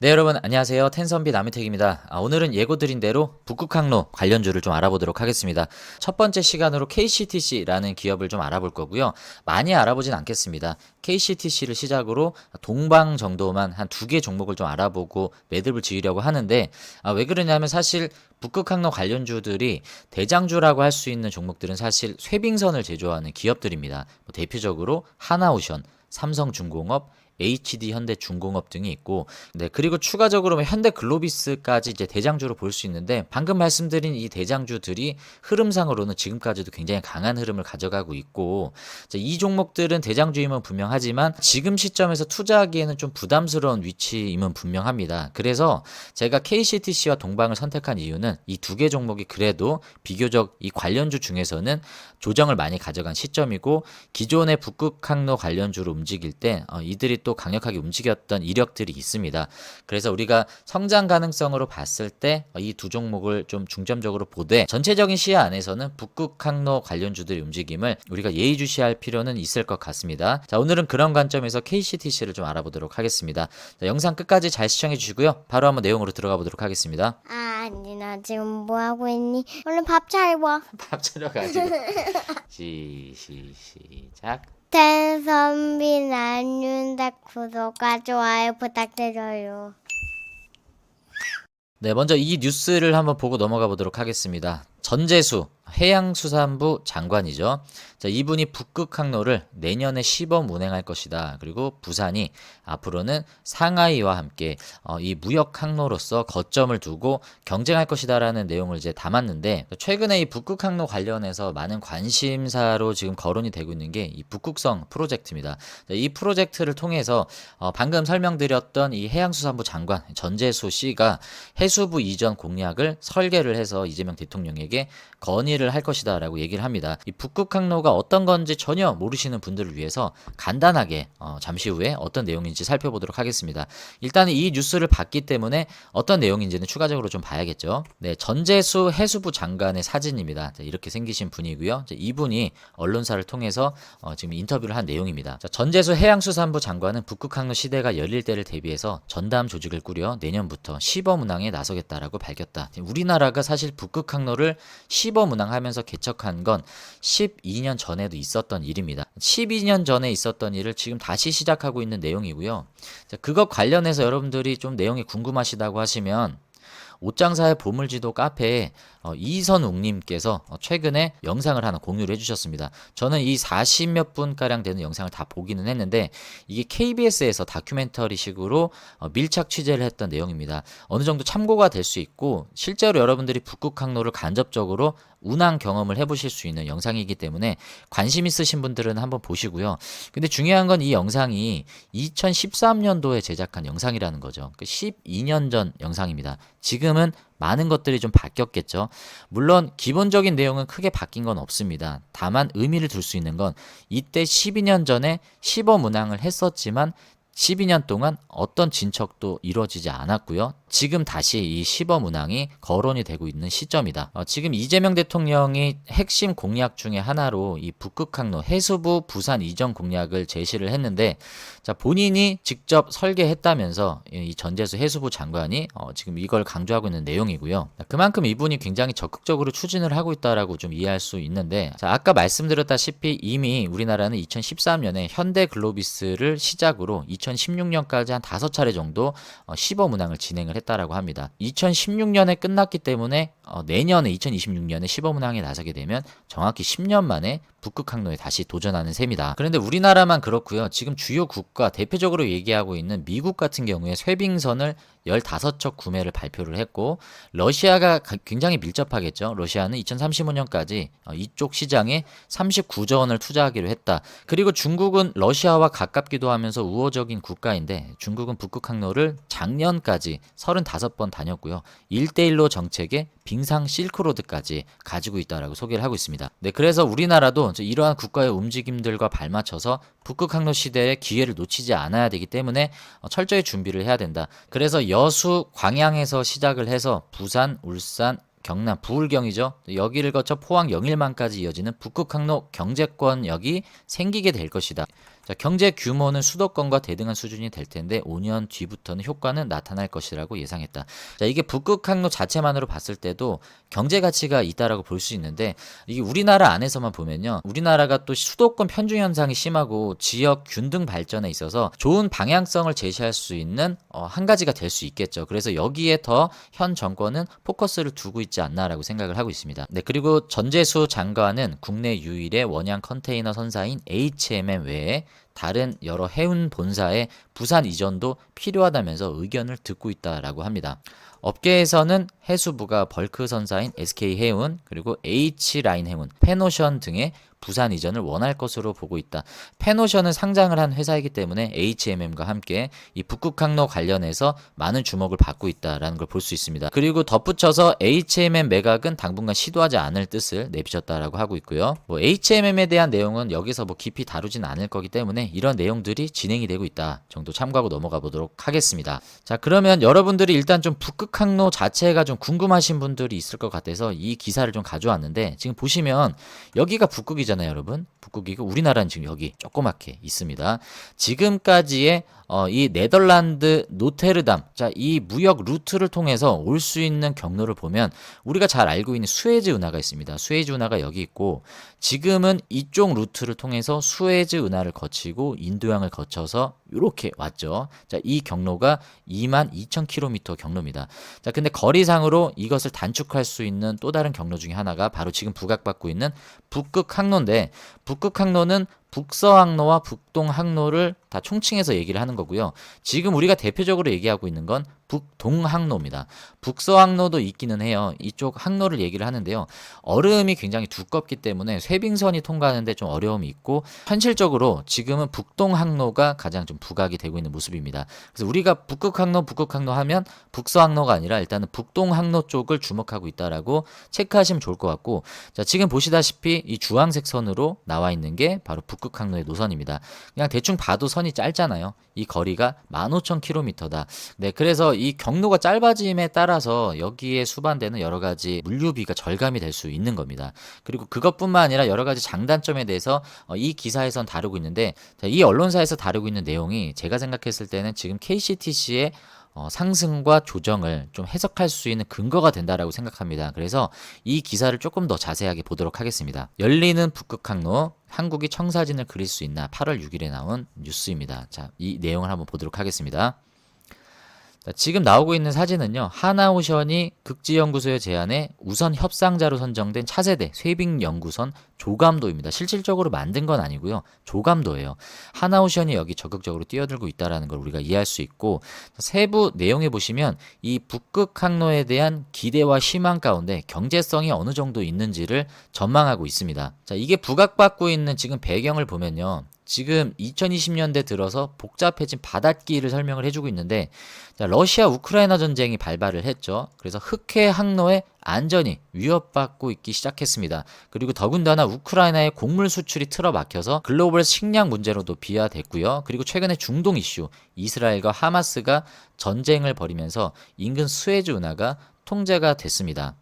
네, 여러분 안녕하세요. 텐선비 남희택입니다. 오늘은 예고드린 대로 북극항로 관련주를 좀 알아보도록 하겠습니다. 첫 번째 시간으로 KCTC라는 기업을 좀 알아볼 거고요. 많이 알아보진 않겠습니다. KCTC를 시작으로 동방 정도만 한 두 개 종목을 좀 알아보고 매듭을 지으려고 하는데, 왜 그러냐면 사실 북극항로 관련주들이 대장주라고 할 수 있는 종목들은 사실 쇠빙선을 제조하는 기업들입니다. 대표적으로 하나오션, 삼성중공업, HD 현대중공업 등이 있고, 네, 그리고 추가적으로 현대글로비스까지 이제 대장주로 볼 수 있는데, 방금 말씀드린 이 대장주들이 흐름상으로는 지금까지도 굉장히 강한 흐름을 가져가고 있고, 이 종목들은 대장주임은 분명하지만 지금 시점에서 투자하기에는 좀 부담스러운 위치임은 분명합니다. 그래서 제가 KCTC와 동방을 선택한 이유는 이 두 개 종목이 그래도 비교적 이 관련주 중에서는 조정을 많이 가져간 시점이고, 기존의 북극항로 관련주로 움직일 때 이들이 또 강력하게 움직였던 이력들이 있습니다. 그래서 우리가 성장 가능성으로 봤을 때 이 두 종목을 좀 중점적으로 보되, 전체적인 시야 안에서는 북극항로 관련주들의 움직임을 우리가 예의주시할 필요는 있을 것 같습니다. 자, 오늘은 그런 관점에서 KCTC를 좀 알아보도록 하겠습니다. 자, 영상 끝까지 잘 시청해 주시고요. 바로 한번 내용으로 들어가 보도록 하겠습니다. 아니, 나 지금 뭐 하고 있니? 얼른 밥 차려봐. 밥 차려가지고 시작. 텐선비 나윤다 구독과 좋아요 부탁드려요. 네, 먼저 이 뉴스를 한번 보고 넘어가 보도록 하겠습니다. 전재수 해양수산부 장관이죠. 자, 이분이 북극항로를 내년에 시범 운행할 것이다. 그리고 부산이 앞으로는 상하이와 함께 이 무역항로로서 거점을 두고 경쟁할 것이다라는 내용을 이제 담았는데, 최근에 이 북극항로 관련해서 많은 관심사로 지금 거론이 되고 있는 게 이 북극성 프로젝트입니다. 자, 이 프로젝트를 통해서 방금 설명드렸던 이 해양수산부 장관 전재수 씨가 해수부 이전 공약을 설계를 해서 이재명 대통령에게 건의를 할 것이다 라고 얘기를 합니다. 이 북극항로가 어떤 건지 전혀 모르시는 분들을 위해서 간단하게 잠시 후에 어떤 내용인지 살펴보도록 하겠습니다. 일단 이 뉴스를 봤기 때문에 어떤 내용인지는 추가적으로 좀 봐야겠죠. 네, 전재수 해수부 장관의 사진입니다. 자, 이렇게 생기신 분이고요. 자, 이분이 언론사를 통해서 지금 인터뷰를 한 내용입니다. 자, 전재수 해양수산부 장관은 북극항로 시대가 열릴 때를 대비해서 전담 조직을 꾸려 내년부터 시범 운항에 나서겠다라고 밝혔다. 우리나라가 사실 북극항로를 시범 운항하면서 개척한 건 12년 전에도 있었던 일입니다. 12년 전에 있었던 일을 지금 다시 시작하고 있는 내용이고요. 자, 그것 관련해서 여러분들이 좀 내용이 궁금하시다고 하시면 옷장사의 보물지도 카페에 이선웅님께서 최근에 영상을 하나 공유를 해주셨습니다. 저는 이 40몇 분가량 되는 영상을 다 보기는 했는데, 이게 KBS에서 다큐멘터리식으로 밀착 취재를 했던 내용입니다. 어느 정도 참고가 될 수 있고, 실제로 여러분들이 북극항로를 간접적으로 운항 경험을 해보실 수 있는 영상이기 때문에 관심 있으신 분들은 한번 보시고요. 근데 중요한 건 이 영상이 2013년도에 제작한 영상이라는 거죠. 12년 전 영상입니다. 지금은 많은 것들이 좀 바뀌었겠죠. 물론 기본적인 내용은 크게 바뀐 건 없습니다. 다만 의미를 둘 수 있는 건 이때 12년 전에 시범 운항을 했었지만 12년 동안 어떤 진척도 이루어지지 않았고요. 지금 다시 이 시범 운항이 거론이 되고 있는 시점이다. 지금 이재명 대통령이 핵심 공약 중에 하나로 이 북극항로 해수부 부산 이전 공약을 제시를 했는데, 자, 본인이 직접 설계했다면서 이 전재수 해수부 장관이 지금 이걸 강조하고 있는 내용이고요. 그만큼 이분이 굉장히 적극적으로 추진을 하고 있다라고 좀 이해할 수 있는데, 자, 아까 말씀드렸다시피 이미 우리나라는 2013년에 현대글로비스를 시작으로 2016년까지 한 5차례 정도 시범 운항을 진행을 했다라고 합니다. 2016년에 끝났기 때문에 내년에 2026년에 시범 운항에 나서게 되면 정확히 10년 만에 북극항로에 다시 도전하는 셈이다. 그런데 우리나라만 그렇고요. 지금 주요 국가 대표적으로 얘기하고 있는 미국 같은 경우에 쇠빙선을 15척 구매를 발표를 했고, 러시아가 굉장히 밀접하겠죠. 러시아는 2035년까지 이쪽 시장에 39조 원을 투자하기로 했다. 그리고 중국은 러시아와 가깝기도 하면서 우호적인 국가인데, 중국은 북극항로를 작년까지 35번 다녔고요. 1대1로 정책에 빙상 실크로드까지 가지고 있다라고 소개를 하고 있습니다. 네, 그래서 우리나라도 이러한 국가의 움직임들과 발맞춰서 북극항로 시대의 기회를 놓치지 않아야 되기 때문에 철저히 준비를 해야 된다. 그래서 여수 광양에서 시작을 해서 부산, 울산, 경남, 부울경이죠. 여기를 거쳐 포항 영일만까지 이어지는 북극항로 경제권역이 생기게 될 것이다. 자, 경제 규모는 수도권과 대등한 수준이 될 텐데 5년 뒤부터는 효과는 나타날 것이라고 예상했다. 자, 이게 북극 항로 자체만으로 봤을 때도 경제 가치가 있다라고 볼 수 있는데 이게 우리나라 안에서만 보면요. 우리나라가 또 수도권 편중 현상이 심하고 지역 균등 발전에 있어서 좋은 방향성을 제시할 수 있는 한 가지가 될 수 있겠죠. 그래서 여기에 더 현 정권은 포커스를 두고 있지 않나라고 생각을 하고 있습니다. 네, 그리고 전재수 장관은 국내 유일의 원양 컨테이너 선사인 HMM 외에 다른 여러 해운 본사의 부산 이전도 필요하다면서 의견을 듣고 있다라고 합니다. 업계에서는 해수부가 벌크 선사인 SK해운 그리고 H라인 해운, 페노션 등의 부산 이전을 원할 것으로 보고 있다. 페노션은 상장을 한 회사이기 때문에 HMM과 함께 이 북극항로 관련해서 많은 주목을 받고 있다라는 걸 볼 수 있습니다. 그리고 덧붙여서 HMM 매각은 당분간 시도하지 않을 뜻을 내비쳤다라고 하고 있고요. HMM에 대한 내용은 여기서 깊이 다루진 않을 거기 때문에 이런 내용들이 진행이 되고 있다 정도 참고하고 넘어가 보도록 하겠습니다. 자, 그러면 여러분들이 일단 좀 북극항로 자체가 좀 궁금하신 분들이 있을 것 같아서 이 기사를 좀 가져왔는데 지금 보시면 여기가 북극이잖아요, 여러분. 북극이고 우리나라는 지금 여기 조그맣게 있습니다. 지금까지의 이 네덜란드 노테르담, 자, 이 무역 루트를 통해서 올 수 있는 경로를 보면 우리가 잘 알고 있는 수에즈 운하가 있습니다. 수에즈 운하가 여기 있고 지금은 이쪽 루트를 통해서 수에즈 운하를 거치고 인도양을 거쳐서 이렇게 왔죠. 자, 이 경로가 22,000km 경로입니다. 자, 근데 거리상으로 이것을 단축할 수 있는 또 다른 경로 중에 하나가 바로 지금 부각받고 있는 북극항로인데 북극항로는 북서항로와 북동항로를 다 총칭해서 얘기를 하는 거고요. 지금 우리가 대표적으로 얘기하고 있는 건 북동항로입니다. 북서항로도 있기는 해요. 이쪽 항로를 얘기를 하는데요. 얼음이 굉장히 두껍기 때문에 쇄빙선이 통과하는데 좀 어려움이 있고 현실적으로 지금은 북동항로가 가장 좀 부각이 되고 있는 모습입니다. 그래서 우리가 북극항로 하면 북서항로가 아니라 일단은 북동항로 쪽을 주목하고 있다라고 체크하시면 좋을 것 같고, 자, 지금 보시다시피 이 주황색 선으로 나와 있는 게 바로 북극항로의 노선입니다. 그냥 대충 봐도 선이 짧잖아요. 이 거리가 15,000km다. 네, 그래서 이 경로가 짧아짐에 따라서 여기에 수반되는 여러 가지 물류비가 절감이 될 수 있는 겁니다. 그리고 그것뿐만 아니라 여러 가지 장단점에 대해서 이 기사에선 다루고 있는데, 자, 이 언론사에서 다루고 있는 내용이 제가 생각했을 때는 지금 KCTC의 상승과 조정을 좀 해석할 수 있는 근거가 된다라고 생각합니다. 그래서 이 기사를 조금 더 자세하게 보도록 하겠습니다. 열리는 북극항로, 한국이 청사진을 그릴 수 있나, 8월 6일에 나온 뉴스입니다. 자, 이 내용을 한번 보도록 하겠습니다. 자, 지금 나오고 있는 사진은요, 하나오션이 극지연구소의 제안에 우선 협상자로 선정된 차세대 쇄빙연구선 조감도입니다. 실질적으로 만든 건 아니고요, 조감도예요. 하나오션이 여기 적극적으로 뛰어들고 있다는 걸 우리가 이해할 수 있고, 세부 내용에 보시면 이 북극항로에 대한 기대와 희망 가운데 경제성이 어느 정도 있는지를 전망하고 있습니다. 자, 이게 부각받고 있는 지금 배경을 보면요, 지금 2020년대 들어서 복잡해진 바닷길을 설명을 해주고 있는데, 자, 러시아 우크라이나 전쟁이 발발을 했죠. 그래서 흑해 항로의 안전이 위협받고 있기 시작했습니다. 그리고 더군다나 우크라이나의 곡물 수출이 틀어막혀서 글로벌 식량 문제로도 비화됐고요. 그리고 최근에 중동 이슈, 이스라엘과 하마스가 전쟁을 벌이면서 인근 수에즈 운하가 통제가 됐습니다.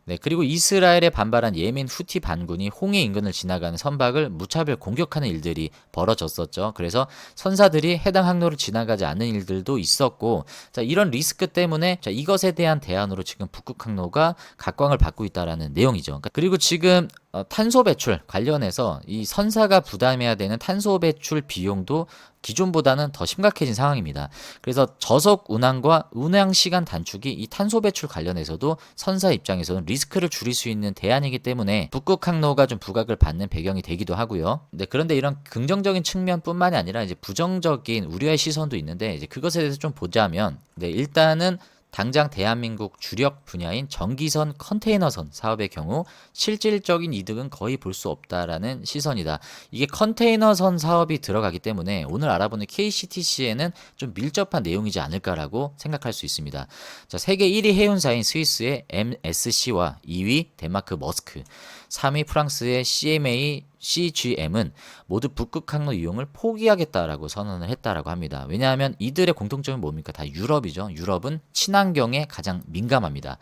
네, 그리고 이스라엘에 반발한 예멘 후티 반군이 홍해 인근을 지나가는 선박을 무차별 공격하는 일들이 벌어졌었죠. 그래서 선사들이 해당 항로를 지나가지 않는 일들도 있었고, 자, 이런 리스크 때문에 자, 이것에 대한 대안으로 지금 북극항로가 각광을 받고 있다라는 내용이죠. 그리고 지금 탄소 배출 관련해서 이 선사가 부담해야 되는 탄소 배출 비용도 기존보다는 더 심각해진 상황입니다. 그래서 저속 운항과 운항 시간 단축이 이 탄소 배출 관련해서도 선사 입장에서는 리스크를 줄일 수 있는 대안이기 때문에 북극항로가 좀 부각을 받는 배경이 되기도 하고요. 네, 그런데 이런 긍정적인 측면뿐만이 아니라 이제 부정적인 우려의 시선도 있는데, 이제 그것에 대해서 좀 보자면, 네, 일단은 당장 대한민국 주력 분야인 전기선 컨테이너선 사업의 경우 실질적인 이득은 거의 볼 수 없다라는 시선이다. 이게 컨테이너선 사업이 들어가기 때문에 오늘 알아보는 KCTC에는 좀 밀접한 내용이지 않을까라고 생각할 수 있습니다. 자, 세계 1위 해운사인 스위스의 MSC와 2위 덴마크 머스크, 3위 프랑스의 CGM은 모두 북극항로 이용을 포기하겠다라고 선언을 했다라고 합니다. 왜냐하면 이들의 공통점이 뭡니까? 다 유럽이죠. 유럽은 친환경에 가장 민감합니다.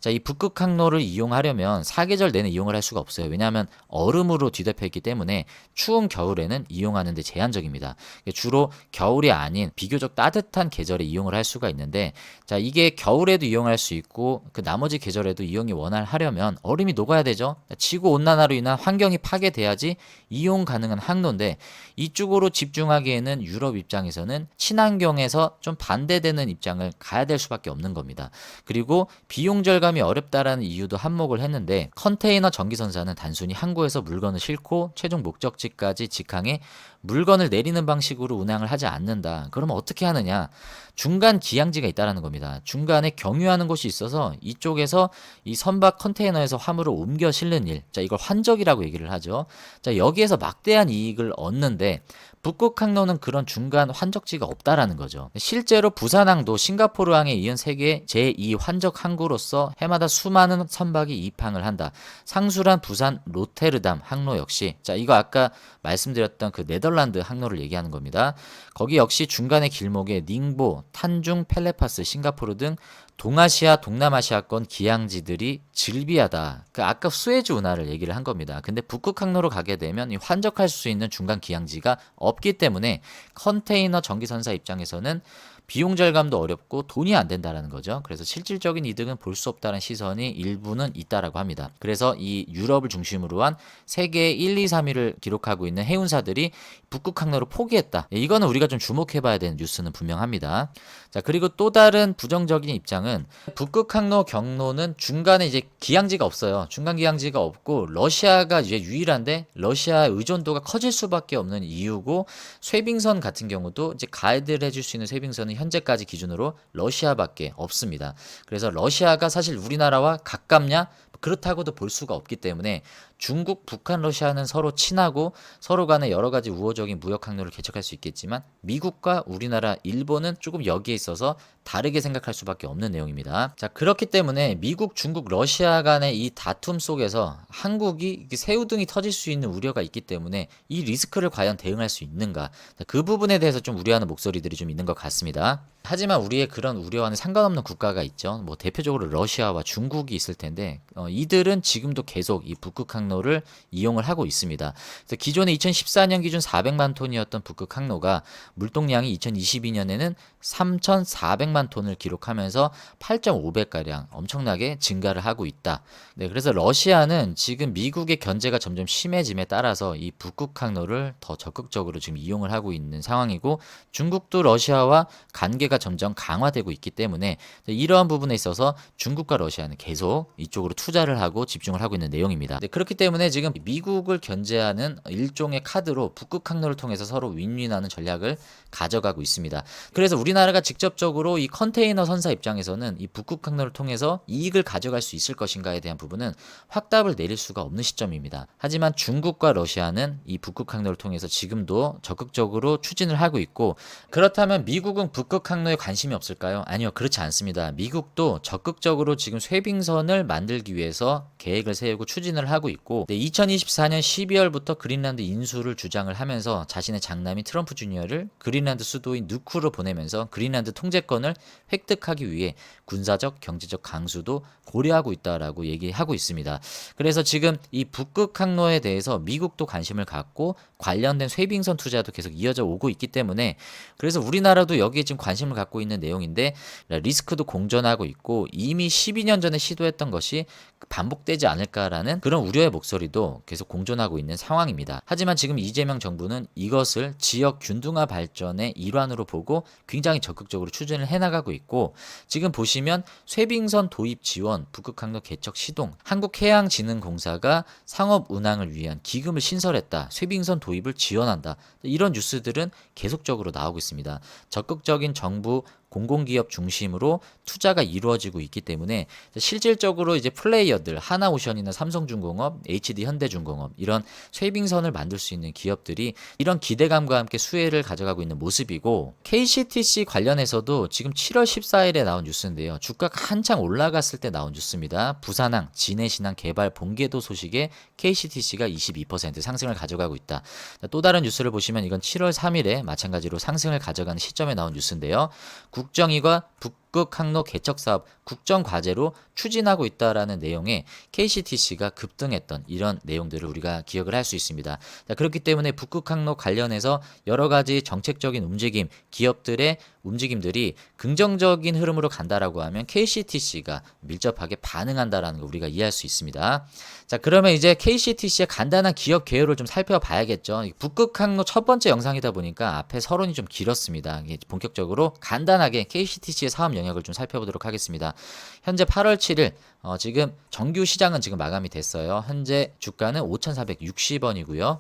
자, 이 북극 항로를 이용하려면 사계절 내내 이용을 할 수가 없어요. 왜냐하면 얼음으로 뒤덮여 있기 때문에 추운 겨울에는 이용하는 데 제한적입니다. 주로 겨울이 아닌 비교적 따뜻한 계절에 이용을 할 수가 있는데, 자, 이게 겨울에도 이용할 수 있고 그 나머지 계절에도 이용이 원활하려면 얼음이 녹아야 되죠. 지구 온난화로 인한 환경이 파괴돼야지 이용 가능한 항로인데, 이쪽으로 집중하기에는 유럽 입장에서는 친환경에서 좀 반대되는 입장을 가야 될 수밖에 없는 겁니다. 그리고 비용 절감이 어렵다라는 이유도 한몫을 했는데, 컨테이너 전기선사는 단순히 항구에서 물건을 싣고 최종 목적지까지 직항해 물건을 내리는 방식으로 운항을 하지 않는다. 그러면 어떻게 하느냐? 중간 기항지가 있다라는 겁니다. 중간에 경유하는 곳이 있어서 이쪽에서 이 선박 컨테이너에서 화물을 옮겨 실는 일, 자, 이걸 환적이라고 얘기를 하죠. 자, 여기에서 막대한 이익을 얻는데 북극 항로는 그런 중간 환적지가 없다라는 거죠. 실제로 부산항도 싱가포르항에 이은 세계 제2 환적 항구로서 해마다 수많은 선박이 입항을 한다. 상수란 부산 로테르담 항로 역시, 자, 이거 아까 말씀드렸던 그 네덜란드 항로를 얘기하는 겁니다. 거기 역시 중간의 길목에 닝보, 탄중, 펠레파스, 싱가포르 등 동아시아, 동남아시아권 기항지들이 즐비하다. 그 아까 수에즈 운하를 얘기를 한 겁니다. 근데 북극 항로로 가게 되면 이 환적할 수 있는 중간 기항지가 없기 때문에 컨테이너 전기선사 입장에서는 비용 절감도 어렵고 돈이 안 된다라는 거죠. 그래서 실질적인 이득은 볼 수 없다는 시선이 일부는 있다라고 합니다. 그래서 이 유럽을 중심으로 한 세계 1, 2, 3위를 기록하고 있는 해운사들이 북극 항로를 포기했다. 이거는 우리가 좀 주목해 봐야 되는 뉴스는 분명합니다. 자, 그리고 또 다른 부정적인 입장은 북극 항로 경로는 중간에 이제 기항지가 없어요. 중간 기항지가 없고 러시아가 이제 유일한데 러시아 의존도가 커질 수밖에 없는 이유고, 쇄빙선 같은 경우도 이제 가이드를 해줄 수 있는 쇄빙선은 현재까지 기준으로 러시아밖에 없습니다. 그래서 러시아가 사실 우리나라와 가깝냐? 그렇다고도 볼 수가 없기 때문에 중국, 북한, 러시아는 서로 친하고 서로 간에 여러 가지 우호적인 무역 항로를 개척할 수 있겠지만 미국과 우리나라, 일본은 조금 여기에 있어서 다르게 생각할 수밖에 없는 내용입니다. 자, 그렇기 때문에 미국, 중국, 러시아 간의 이 다툼 속에서 한국이 새우등이 터질 수 있는 우려가 있기 때문에 이 리스크를 과연 대응할 수 있는가? 자, 그 부분에 대해서 좀 우려하는 목소리들이 좀 있는 것 같습니다. 하지만 우리의 그런 우려와는 상관없는 국가가 있죠. 뭐 대표적으로 러시아와 중국이 있을 텐데 이들은 지금도 계속 이 북극 항로를 이용을 하고 있습니다. 그래서 기존에 2014년 기준 400만 톤이었던 북극 항로가 물동량이 2022년에는 3,400만 톤을 기록하면서 8.5배가량 엄청나게 증가를 하고 있다. 네, 그래서 러시아는 지금 미국의 견제가 점점 심해짐에 따라서 이 북극 항로를 더 적극적으로 지금 이용을 하고 있는 상황이고, 중국도 러시아와 관계가 점점 강화되고 있기 때문에 이러한 부분에 있어서 중국과 러시아는 계속 이쪽으로 투자를 하고 집중을 하고 있는 내용입니다. 네, 그렇기 때문에 지금 미국을 견제하는 일종의 카드로 북극 항로를 통해서 서로 윈윈하는 전략을 가져가고 있습니다. 그래서 우리나라가 직접적으로 이 컨테이너 선사 입장에서는 이 북극 항로를 통해서 이익을 가져갈 수 있을 것인가에 대한 부분은 확답을 내릴 수가 없는 시점입니다. 하지만 중국과 러시아는 이 북극 항로를 통해서 지금도 적극적으로 추진을 하고 있고, 그렇다면 미국은 북극 항로에 관심이 없을까요? 아니요, 그렇지 않습니다. 미국도 적극적으로 지금 쇄빙선을 만들기 위해서 계획을 세우고 추진을 하고 있고, 2024년 12월부터 그린란드 인수를 주장을 하면서 자신의 장남인 트럼프 주니어를 그린란드 수도인 누크로 보내면서 그린란드 통제권을 획득하기 위해 군사적, 경제적 강수도 고려하고 있다라고 얘기하고 있습니다. 그래서 지금 이 북극 항로에 대해서 미국도 관심을 갖고 관련된 쇄빙선 투자도 계속 이어져 오고 있기 때문에, 그래서 우리나라도 여기에 지금 관심을 갖고 있는 내용인데 리스크도 공존하고 있고 이미 12년 전에 시도했던 것이 반복되지 않을까라는 그런 우려의 목소리도 계속 공존하고 있는 상황입니다. 하지만 지금 이재명 정부는 이것을 지역 균등화 발전의 일환으로 보고 굉장히 적극적으로 추진을 해나가고 있고, 지금 보시면 쇄빙선 도입 지원, 북극항로 개척 시동, 한국해양진흥공사가 상업 운항을 위한 기금을 신설했다, 쇄빙선 도입을 지원한다, 이런 뉴스들은 계속적으로 나오고 있습니다. 적극적인 정부 공공기업 중심으로 투자가 이루어지고 있기 때문에 실질적으로 이제 플레이어들, 하나오션이나 삼성중공업, HD 현대중공업, 이런 쇄빙선을 만들 수 있는 기업들이 이런 기대감과 함께 수혜를 가져가고 있는 모습이고, KCTC 관련해서도 지금 7월 14일에 나온 뉴스인데요. 주가가 한창 올라갔을 때 나온 뉴스입니다. 부산항, 진해신항 개발 본궤도 소식에 KCTC가 22% 상승을 가져가고 있다. 또 다른 뉴스를 보시면 이건 7월 3일에 마찬가지로 상승을 가져가는 시점에 나온 뉴스인데요. 국정위가 북극 항로 개척 사업 국정 과제로 추진하고 있다라는 내용의 KCTC가 급등했던 이런 내용들을 우리가 기억을 할 수 있습니다. 자, 그렇기 때문에 북극 항로 관련해서 여러 가지 정책적인 움직임, 기업들의 움직임들이 긍정적인 흐름으로 간다라고 하면 KCTC가 밀접하게 반응한다라는 거 우리가 이해할 수 있습니다. 자, 그러면 이제 KCTC의 간단한 기업 개요를 좀 살펴봐야겠죠. 북극 항로 첫 번째 영상이다 보니까 앞에 서론이 좀 길었습니다. 본격적으로 간단하게 KCTC의 사업 영역을 좀 살펴보도록 하겠습니다. 현재 8월 7일 지금 정규 시장은 지금 마감이 됐어요. 현재 주가는 5,460원이고요.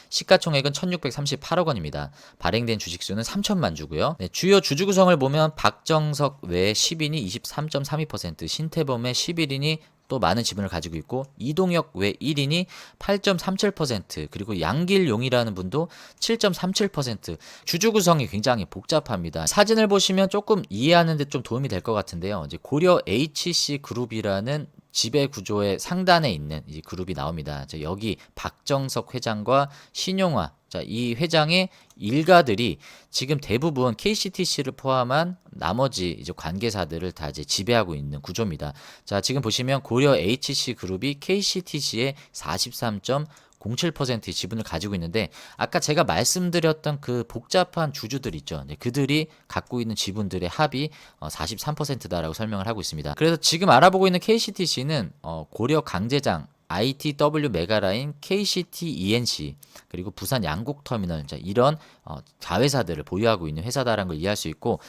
시가총액은 1,638억 원입니다. 발행된 주식수는 3천만 주고요. 네, 주요 주주 구성을 보면 박정석 외 10인이 23.32%, 신태범의 11인이 또 많은 지분을 가지고 있고 이동혁 외 1인이 8.37%, 그리고 양길용이라는 분도 7.37%. 주주 구성이 굉장히 복잡합니다. 사진을 보시면 조금 이해하는 데 좀 도움이 될 것 같은데요. 이제 고려 HC 그룹이라는 지배 구조의 상단에 있는 이 그룹이 나옵니다. 여기 박정석 회장과 신용화, 이 회장의 일가들이 지금 대부분 KCTC를 포함한 나머지 이제 관계사들을 다 이제 지배하고 있는 구조입니다. 자, 지금 보시면 고려 HC 그룹이 KCTC의 43.07%의 지분을 가지고 있는데, 아까 제가 말씀드렸던 그 복잡한 주주들 있죠. 그들이 갖고 있는 지분들의 합이 43%다라고 설명을 하고 있습니다. 그래서 지금 알아보고 있는 KCTC는 고려 강제장, ITW 메가라인, KCT ENC, 그리고 부산 양곡터미널, 이런 자회사들을 보유하고 있는 회사다라는 걸 이해할 수 있고,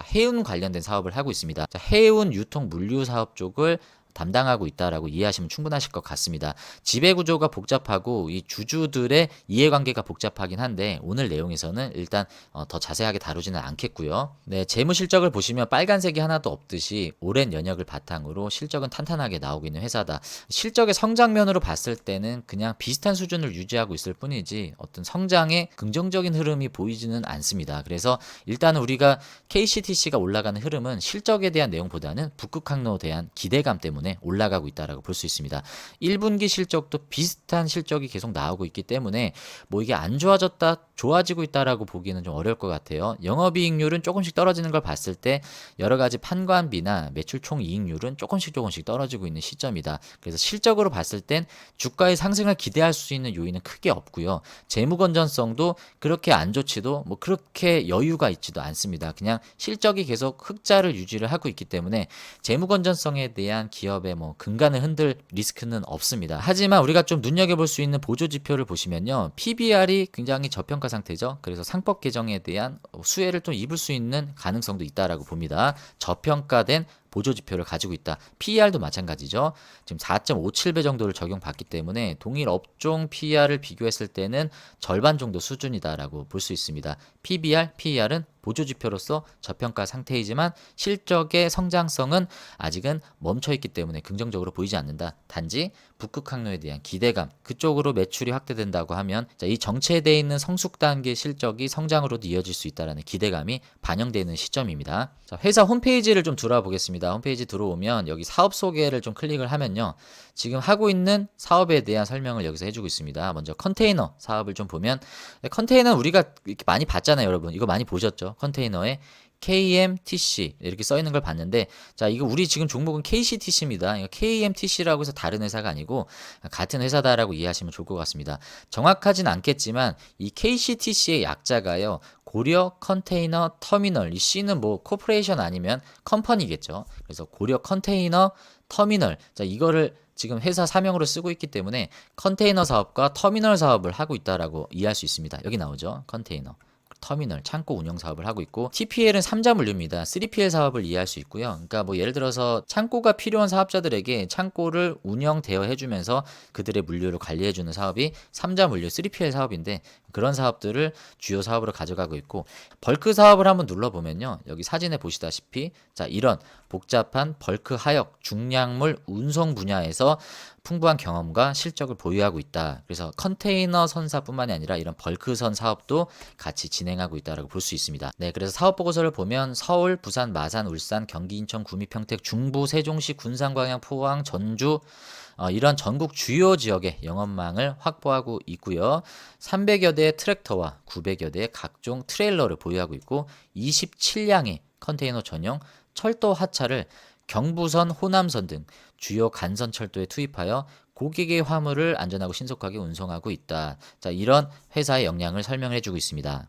해운 관련된 사업을 하고 있습니다. 해운 유통 물류 사업 쪽을 담당하고 있다라고 이해하시면 충분하실 것 같습니다. 지배 구조가 복잡하고 이 주주들의 이해관계가 복잡하긴 한데 오늘 내용에서는 일단 더 자세하게 다루지는 않겠고요. 네, 재무 실적을 보시면 빨간색이 하나도 없듯이 오랜 연역을 바탕으로 실적은 탄탄하게 나오고 있는 회사다. 실적의 성장면으로 봤을 때는 그냥 비슷한 수준을 유지하고 있을 뿐이지 어떤 성장의 긍정적인 흐름이 보이지는 않습니다. 그래서 일단은 우리가 KCTC가 올라가는 흐름은 실적에 대한 내용보다는 북극 항로에 대한 기대감 때문에 올라가고 있다라고 볼 수 있습니다. 1분기 실적도 비슷한 실적이 계속 나오고 있기 때문에 뭐 이게 안 좋아졌다, 좋아지고 있다라고 보기는 좀 어려울 것 같아요. 영업이익률은 조금씩 떨어지는 걸 봤을 때 여러 가지 판관비나 매출 총 이익률은 조금씩 떨어지고 있는 시점이다. 그래서 실적으로 봤을 땐 주가의 상승을 기대할 수 있는 요인은 크게 없고요. 재무 건전성도 그렇게 안 좋지도 뭐 그렇게 여유가 있지도 않습니다. 그냥 실적이 계속 흑자를 유지를 하고 있기 때문에 재무 건전성에 대한 기업의 뭐 근간을 흔들 리스크는 없습니다. 하지만 우리가 좀 눈여겨볼 수 있는 보조 지표를 보시면요, PBR이 굉장히 저평가 상태죠. 그래서 상법 개정에 대한 수혜를 좀 입을 수 있는 가능성도 있다라고 봅니다. 저평가된 보조 지표를 가지고 있다. PER도 마찬가지죠. 지금 4.57배 정도를 적용받기 때문에 동일 업종 PER을 비교했을 때는 절반 정도 수준이다라고 볼 수 있습니다. PBR, PER은 보조 지표로서 저평가 상태이지만 실적의 성장성은 아직은 멈춰있기 때문에 긍정적으로 보이지 않는다. 단지 북극 항로에 대한 기대감, 그쪽으로 매출이 확대된다고 하면 이 정체되어 있는 성숙 단계 실적이 성장으로도 이어질 수 있다는 기대감이 반영되는 시점입니다. 자, 회사 홈페이지를 좀 들어보겠습니다. 홈페이지 들어오면 여기 사업 소개를 좀 클릭을 하면요, 지금 하고 있는 사업에 대한 설명을 여기서 해주고 있습니다. 먼저 컨테이너 사업을 좀 보면, 컨테이너는 우리가 이렇게 많이 봤잖아요. 여러분 이거 많이 보셨죠? 컨테이너에 KMTC 이렇게 써 있는 걸 봤는데, 자, 이거 우리 지금 종목은 KCTC입니다. 이거 KMTC라고 해서 다른 회사가 아니고 같은 회사다라고 이해하시면 좋을 것 같습니다. 정확하진 않겠지만 이 KCTC의 약자가요, 고려 컨테이너 터미널, 이 C는 뭐 코퍼레이션 아니면 컴퍼니겠죠. 그래서 고려 컨테이너 터미널, 자, 이거를 지금 회사 사명으로 쓰고 있기 때문에 컨테이너 사업과 터미널 사업을 하고 있다라고 이해할 수 있습니다. 여기 나오죠. 컨테이너, 터미널, 창고 운영 사업을 하고 있고, TPL은 3자 물류입니다. 3PL 사업을 이해할 수 있고요. 그러니까 뭐 예를 들어서 창고가 필요한 사업자들에게 창고를 운영 대여해주면서 그들의 물류를 관리해주는 사업이 3자 물류 3PL 사업인데, 그런 사업들을 주요 사업으로 가져가고 있고, 벌크 사업을 한번 눌러보면요, 여기 사진에 보시다시피 자, 이런 복잡한 벌크 하역, 중량물 운송 분야에서 풍부한 경험과 실적을 보유하고 있다. 그래서 컨테이너 선사뿐만이 아니라 이런 벌크선 사업도 같이 진행하고 있다고 볼 수 있습니다. 네, 그래서 사업 보고서를 보면 서울, 부산, 마산, 울산, 경기, 인천, 구미, 평택, 중부, 세종시, 군산, 광양, 포항, 전주, 이런 전국 주요 지역의 영업망을 확보하고 있고요. 300여 대의 트랙터와 900여 대의 각종 트레일러를 보유하고 있고, 27량의 컨테이너 전용 철도 하차를 경부선, 호남선 등 주요 간선 철도에 투입하여 고객의 화물을 안전하고 신속하게 운송하고 있다. 자, 이런 회사의 역량을 설명해 주고 있습니다.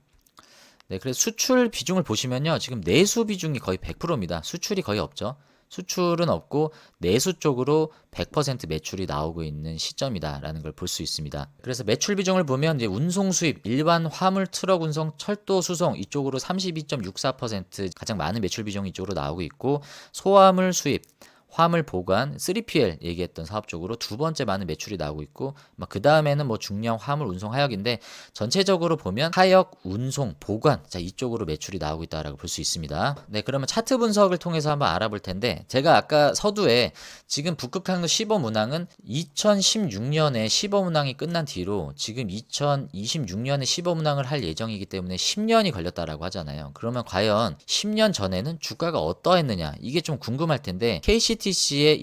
네, 그래서 수출 비중을 보시면요. 지금 내수 비중이 거의 100%입니다. 수출이 거의 없죠. 수출은 없고 내수 쪽으로 100% 매출이 나오고 있는 시점이다라는 걸 볼 수 있습니다. 그래서 매출 비중을 보면 이제 운송 수입, 일반 화물 트럭 운송, 철도 수송 이쪽으로 32.64% 가장 많은 매출 비중이 이쪽으로 나오고 있고 소화물 수입, 화물 보관, 3PL 얘기했던 사업 쪽으로 두 번째 많은 매출이 나오고 있고 그 다음에는 뭐 중량 화물 운송 하역인데 전체적으로 보면 하역, 운송, 보관 자 이쪽으로 매출이 나오고 있다라고 볼 수 있습니다. 네, 그러면 차트 분석을 통해서 한번 알아볼 텐데 제가 아까 서두에 지금 북극항로 시범 운항은 2016년에 시범 운항이 끝난 뒤로 지금 2026년에 시범 운항을 할 예정이기 때문에 10년이 걸렸다라고 하잖아요. 그러면 과연 10년 전에는 주가가 어떠했느냐 이게 좀 궁금할 텐데 KCTC의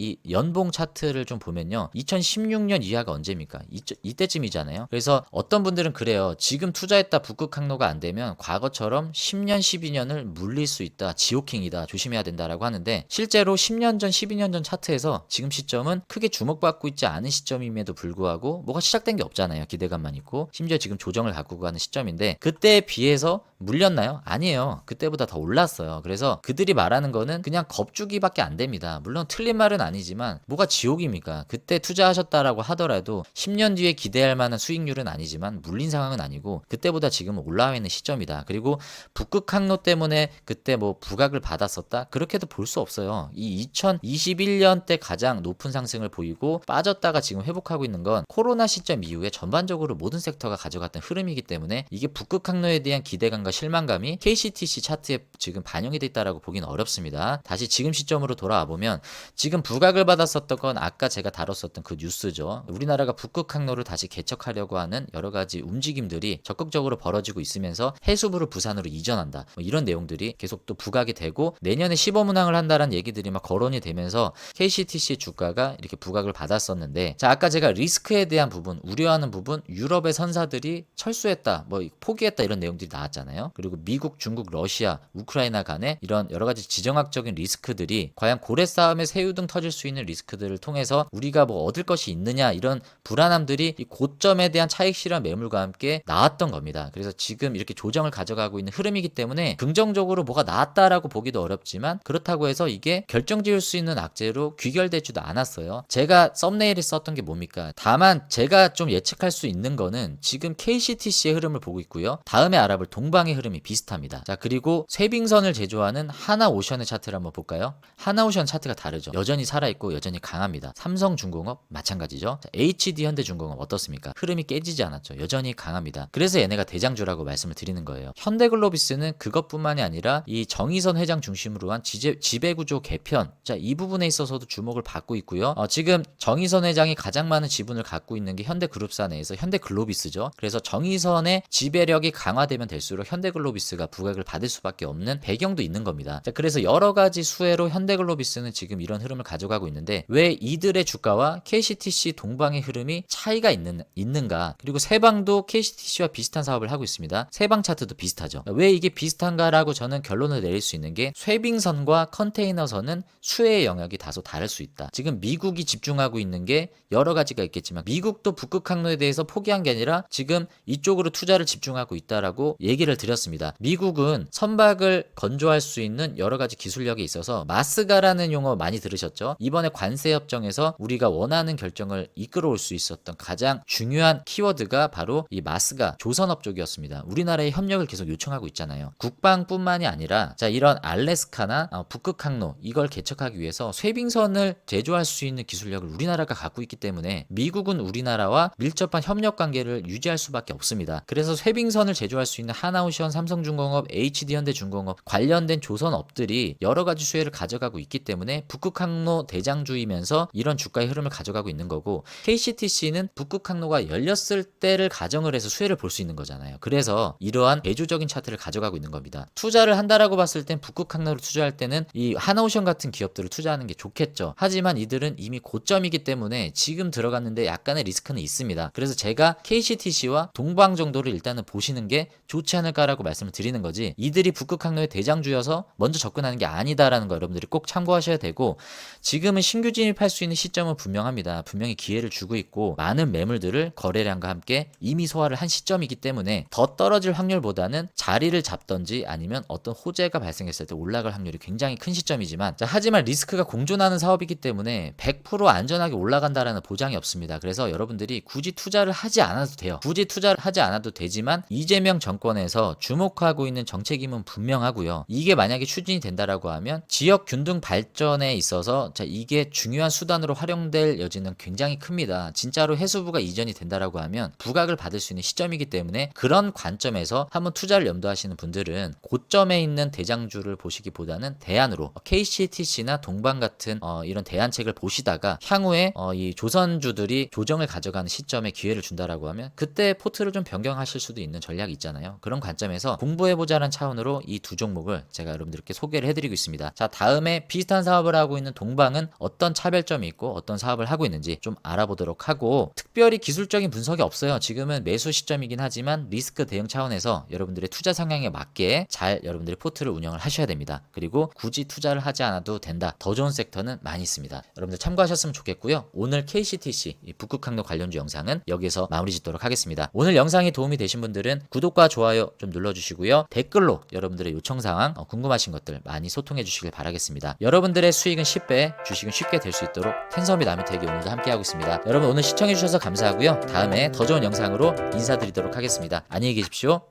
이 연봉 차트를 좀 보면요. 2016년 이하가 언제입니까? 이때쯤이잖아요. 그래서 어떤 분들은 그래요. 지금 투자했다 북극항로가 안 되면 과거처럼 10년, 12년을 물릴 수 있다. 지오킹이다. 조심해야 된다라고 하는데 실제로 10년 전, 12년 전 차트에서 지금 시점은 크게 주목받고 있지 않은 시점임에도 불구하고 뭐가 시작된 게 없잖아요. 기대감만 있고 심지어 지금 조정을 갖고 가는 시점인데 그때에 비해서 물렸나요? 아니에요. 그때보다 더 올랐어요. 그래서 그들이 말하는 거는 그냥 겁주기밖에 안 됩니다. 물론 틀린 말은 아니지만 뭐가 지옥입니까? 그때 투자하셨다라고 하더라도 10년 뒤에 기대할 만한 수익률은 아니지만 물린 상황은 아니고 그때보다 지금은 올라와 있는 시점이다. 그리고 북극항로 때문에 그때 뭐 부각을 받았었다? 그렇게도 볼 수 없어요. 이 2021년 때 가장 높은 상승을 보이고 빠졌다가 지금 회복하고 있는 건 코로나 시점 이후에 전반적으로 모든 섹터가 가져갔던 흐름이기 때문에 이게 북극항로에 대한 기대감과 실망감이 KCTC 차트에 지금 반영이 돼 있다라고 보기는 어렵습니다. 다시 지금 시점으로 돌아와 보면 지금 부각을 받았었던 건 아까 제가 다뤘었던 그 뉴스죠. 우리나라가 북극항로를 다시 개척하려고 하는 여러 가지 움직임들이 적극적으로 벌어지고 있으면서 해수부를 부산으로 이전한다. 뭐 이런 내용들이 계속 또 부각이 되고 내년에 시범 운항을 한다라는 얘기들이 막 거론이 되면서 KCTC 주가가 이렇게 부각을 받았었는데 자 아까 제가 리스크에 대한 부분 우려하는 부분 유럽의 선사들이 철수했다 뭐 포기했다 이런 내용들이 나왔잖아요. 그리고 미국, 중국, 러시아, 우크라이나 간에 이런 여러 가지 지정학적인 리스크들이 과연 고래 싸움에 새우등 터질 수 있는 리스크들을 통해서 우리가 뭐 얻을 것이 있느냐 이런 불안함들이 이 고점에 대한 차익 실현 매물과 함께 나왔던 겁니다. 그래서 지금 이렇게 조정을 가져가고 있는 흐름이기 때문에 긍정적으로 뭐가 나왔다라고 보기도 어렵지만 그렇다고 해서 이게 결정지을 수 있는 악재로 귀결되지도 않았어요. 제가 썸네일에 썼던 게 뭡니까? 다만 제가 좀 예측할 수 있는 거는 지금 KCTC의 흐름을 보고 있고요. 다음에 알아볼 동방의 흐름이 비슷합니다. 자 그리고 쇠빙선을 제조하는 하나오션의 차트를 한번 볼까요? 하나오션 차트가 다르죠. 여전히 살아있고 여전히 강합니다. 삼성중공업 마찬가지죠. 자, HD현대중공업 어떻습니까? 흐름이 깨지지 않았죠. 여전히 강합니다. 그래서 얘네가 대장주라고 말씀을 드리는 거예요. 현대글로비스는 그것뿐만이 아니라 이 정의선 회장 중심으로 한 지배구조 개편 자, 이 부분에 있어서도 주목을 받고 있고요. 지금 정의선 회장이 가장 많은 지분을 갖고 있는 게 현대그룹사 내에서 현대글로비스죠. 그래서 정의선의 지배력이 강화되면 될수록 현대글로비스가 부각을 받을 수밖에 없는 배경도 있는 겁니다. 자, 그래서 여러 가지 수혜로 현대글로비스는 지금 이런 흐름을 가져가고 있는데 왜 이들의 주가와 KCTC 동방의 흐름이 차이가 있는가? 그리고 세방도 KCTC와 비슷한 사업을 하고 있습니다. 세방 차트도 비슷하죠. 왜 이게 비슷한가라고 저는 결론을 내릴 수 있는 게 쇠빙선과 컨테이너선은 수혜의 영역이 다소 다를 수 있다. 지금 미국이 집중하고 있는 게 여러 가지가 있겠지만 미국도 북극항로에 대해서 포기한 게 아니라 지금 이쪽으로 투자를 집중하고 있다라고 얘기를 드렸습니다. 미국은 선박을 건조할 수 있는 여러 가지 기술력이 있어서 마스가라는 용어 많이 들으셨죠? 이번에 관세 협정에서 우리가 원하는 결정을 이끌어올 수 있었던 가장 중요한 키워드가 바로 이 마스가 조선업 쪽이었습니다. 우리나라의 협력을 계속 요청하고 있잖아요. 국방뿐만이 아니라 자 이런 알래스카나 북극항로 이걸 개척하기 위해서 쇠빙선을 제조할 수 있는 기술력을 우리나라가 갖고 있기 때문에 미국은 우리나라와 밀접한 협력 관계를 유지할 수밖에 없습니다. 그래서 쇠빙선을 제조할 수 있는 하나오션, 삼성중공업, HD현대중공업 관련된 조선업들이 여러 가지 수혜를 가져가고 있기 때문에 북극 항로 대장주이면서 이런 주가의 흐름을 가져가고 있는 거고, KCTC는 북극 항로가 열렸을 때를 가정을 해서 수혜를 볼 수 있는 거잖아요. 그래서 이러한 대주적인 차트를 가져가고 있는 겁니다. 투자를 한다라고 봤을 땐 북극 항로를 투자할 때는 이 하나오션 같은 기업들을 투자하는 게 좋겠죠. 하지만 이들은 이미 고점이기 때문에 지금 들어갔는데 약간의 리스크는 있습니다. 그래서 제가 KCTC와 동방 정도를 일단은 보시는 게 좋지 않을까라고 말씀을 드리는 거지, 이들이 북극 항로의 대장주여서 먼저 접근하는 게 아니다라는 거 여러분들이 꼭 참고하셔야 되고, 지금은 신규 진입할 수 있는 시점은 분명합니다. 분명히 기회를 주고 있고 많은 매물들을 거래량과 함께 이미 소화를 한 시점이기 때문에 더 떨어질 확률보다는 자리를 잡던지 아니면 어떤 호재가 발생했을 때 올라갈 확률이 굉장히 큰 시점이지만, 하지만 리스크가 공존하는 사업이기 때문에 100% 안전하게 올라간다라는 보장이 없습니다. 그래서 여러분들이 굳이 투자를 하지 않아도 돼요. 굳이 투자를 하지 않아도 되지만 이재명 정권에서 주목하고 있는 정책임은 분명하고요. 이게 만약에 추진이 된다라고 하면 지역 균등 발전에 있어서 이게 중요한 수단으로 활용될 여지는 굉장히 큽니다. 진짜로 해수부가 이전이 된다라고 하면 부각을 받을 수 있는 시점이기 때문에 그런 관점에서 한번 투자를 염두하시는 분들은 고점에 있는 대장주를 보시기보다는 대안으로 KCTC나 동방 같은 이런 대안책을 보시다가 향후에 이 조선주들이 조정을 가져가는 시점에 기회를 준다라고 하면 그때 포트를 좀 변경하실 수도 있는 전략이 있잖아요. 그런 관점에서 공부해보자는 차원으로 이 두 종목을 제가 여러분들께 소개를 해드리고 있습니다. 자, 다음에 비슷한 사업을 하고 있는 동방은 어떤 차별점이 있고 어떤 사업을 하고 있는지 좀 알아보도록 하고, 특별히 기술적인 분석이 없어요. 지금은 매수 시점이긴 하지만 리스크 대응 차원에서 여러분들의 투자 성향에 맞게 잘 여러분들이 포트를 운영을 하셔야 됩니다. 그리고 굳이 투자를 하지 않아도 된다, 더 좋은 섹터는 많이 있습니다. 여러분들 참고하셨으면 좋겠고요. 오늘 KCTC 이 북극 항로 관련주 영상은 여기서 마무리 짓도록 하겠습니다. 오늘 영상이 도움이 되신 분들은 구독과 좋아요 좀 눌러주시고요. 댓글로 여러분들의 요청사항, 궁금하신 것들 많이 소통해 주시길 바라겠습니다. 여러분들의 수익은 10배, 주식은 쉽게 될 수 있도록 텐섬이 나미테크 오늘도 함께하고 있습니다. 여러분 오늘 시청해 주셔서 감사하고요. 다음에 더 좋은 영상으로 인사드리도록 하겠습니다. 안녕히 계십시오.